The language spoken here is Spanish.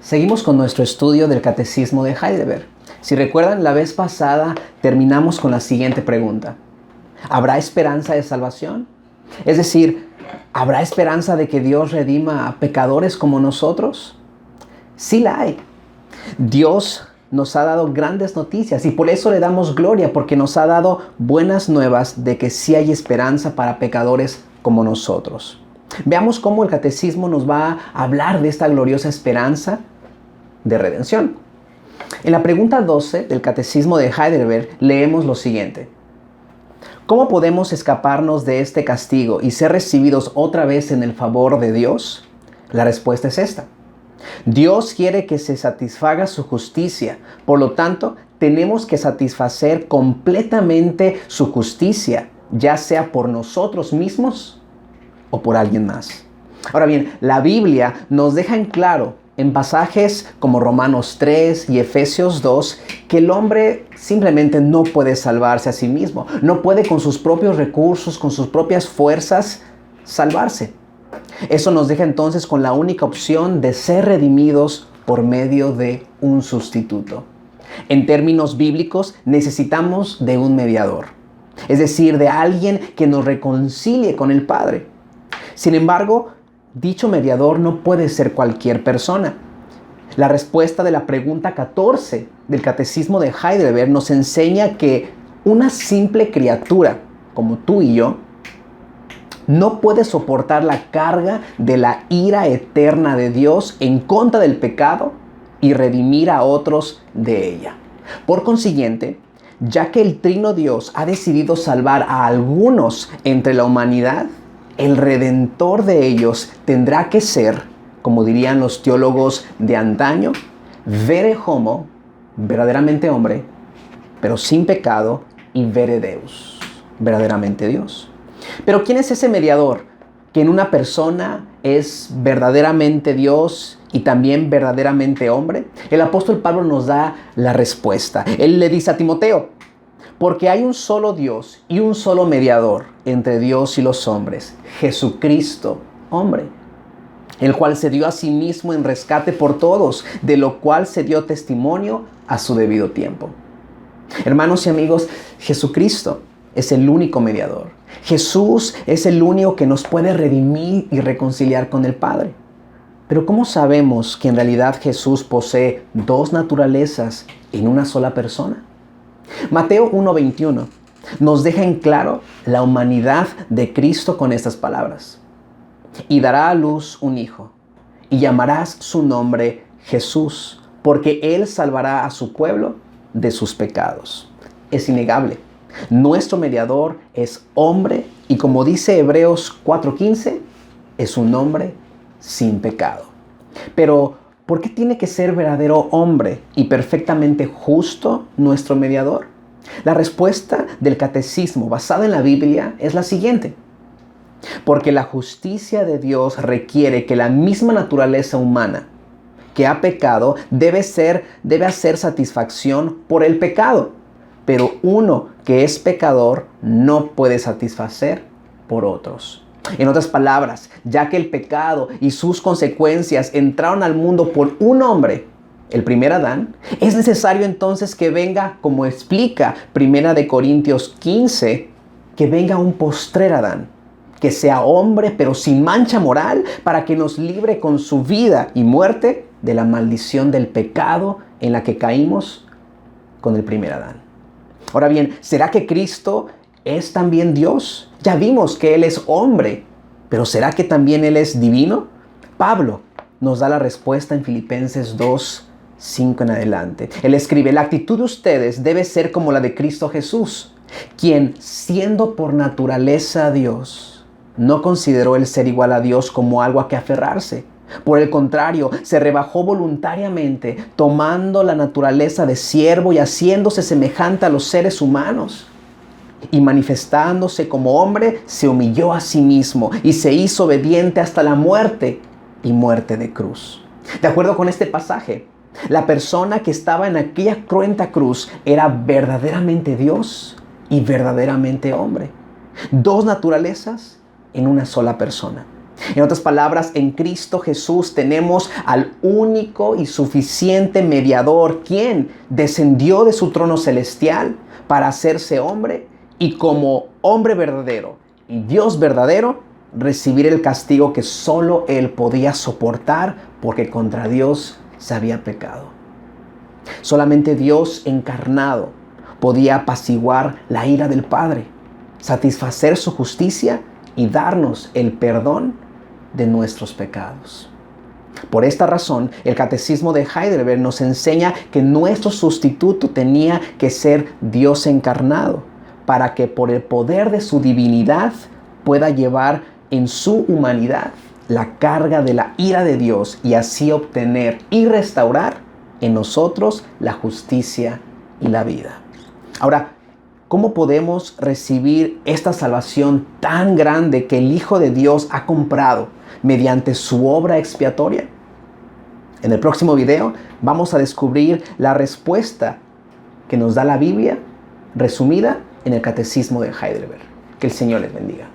Seguimos con nuestro estudio del Catecismo de Heidelberg. Si recuerdan, la vez pasada terminamos con la siguiente pregunta. ¿Habrá esperanza de salvación? Es decir, ¿habrá esperanza de que Dios redima a pecadores como nosotros? Sí la hay. Dios nos ha dado grandes noticias y por eso le damos gloria, porque nos ha dado buenas nuevas de que sí hay esperanza para pecadores como nosotros. Veamos cómo el Catecismo nos va a hablar de esta gloriosa esperanza de redención. En la pregunta 12 del Catecismo de Heidelberg leemos lo siguiente. ¿Cómo podemos escaparnos de este castigo y ser recibidos otra vez en el favor de Dios? La respuesta es esta. Dios quiere que se satisfaga su justicia, por lo tanto, tenemos que satisfacer completamente su justicia, ya sea por nosotros mismos o por alguien más. Ahora bien, la Biblia nos deja en claro en pasajes como Romanos 3 y Efesios 2 que el hombre simplemente no puede salvarse a sí mismo, no puede con sus propios recursos, con sus propias fuerzas salvarse. Eso nos deja entonces con la única opción de ser redimidos por medio de un sustituto. En términos bíblicos, necesitamos de un mediador, es decir, de alguien que nos reconcilie con el Padre. Sin embargo, dicho mediador no puede ser cualquier persona. La respuesta de la pregunta 14 del Catecismo de Heidelberg nos enseña que una simple criatura como tú y yo no puede soportar la carga de la ira eterna de Dios en contra del pecado y redimir a otros de ella. Por consiguiente, ya que el Trino Dios ha decidido salvar a algunos entre la humanidad, el redentor de ellos tendrá que ser, como dirían los teólogos de antaño, vere homo, verdaderamente hombre, pero sin pecado, y vere Deus, verdaderamente Dios. Pero ¿quién es ese mediador que en una persona es verdaderamente Dios y también verdaderamente hombre? El apóstol Pablo nos da la respuesta. Él le dice a Timoteo, porque hay un solo Dios y un solo mediador entre Dios y los hombres, Jesucristo, hombre, el cual se dio a sí mismo en rescate por todos, de lo cual se dio testimonio a su debido tiempo. Hermanos y amigos, Jesucristo es el único mediador. Jesús es el único que nos puede redimir y reconciliar con el Padre. Pero ¿cómo sabemos que en realidad Jesús posee dos naturalezas en una sola persona? Mateo 1:21 nos deja en claro la humanidad de Cristo con estas palabras. Y dará a luz un hijo, y llamarás su nombre Jesús, porque él salvará a su pueblo de sus pecados. Es innegable. Nuestro mediador es hombre y como dice Hebreos 4:15, es un hombre sin pecado. Pero, ¿por qué tiene que ser verdadero hombre y perfectamente justo nuestro mediador? La respuesta del Catecismo basada en la Biblia es la siguiente. Porque la justicia de Dios requiere que la misma naturaleza humana que ha pecado debe hacer satisfacción por el pecado. Pero uno que es pecador no puede satisfacer por otros. En otras palabras, ya que el pecado y sus consecuencias entraron al mundo por un hombre, el primer Adán, es necesario entonces que venga, como explica 1 Corintios 15, que venga un postrer Adán, que sea hombre pero sin mancha moral, para que nos libre con su vida y muerte de la maldición del pecado en la que caímos con el primer Adán. Ahora bien, ¿será que Cristo es también Dios? Ya vimos que Él es hombre, pero ¿será que también Él es divino? Pablo nos da la respuesta en Filipenses 2:5 en adelante. Él escribe, la actitud de ustedes debe ser como la de Cristo Jesús, quien siendo por naturaleza Dios, no consideró el ser igual a Dios como algo a que aferrarse. Por el contrario, se rebajó voluntariamente, tomando la naturaleza de siervo y haciéndose semejante a los seres humanos. Y manifestándose como hombre, se humilló a sí mismo y se hizo obediente hasta la muerte y muerte de cruz. De acuerdo con este pasaje, la persona que estaba en aquella cruenta cruz era verdaderamente Dios y verdaderamente hombre. Dos naturalezas en una sola persona. En otras palabras, en Cristo Jesús tenemos al único y suficiente mediador, quien descendió de su trono celestial para hacerse hombre y como hombre verdadero y Dios verdadero, recibir el castigo que solo Él podía soportar porque contra Dios se había pecado. Solamente Dios encarnado podía apaciguar la ira del Padre, satisfacer su justicia y darnos el perdón de nuestros pecados. Por esta razón, el Catecismo de Heidelberg nos enseña que nuestro sustituto tenía que ser Dios encarnado, para que por el poder de su divinidad pueda llevar en su humanidad la carga de la ira de Dios y así obtener y restaurar en nosotros la justicia y la vida. Ahora, ¿cómo podemos recibir esta salvación tan grande que el Hijo de Dios ha comprado mediante su obra expiatoria? En el próximo video vamos a descubrir la respuesta que nos da la Biblia resumida en el Catecismo de Heidelberg. Que el Señor les bendiga.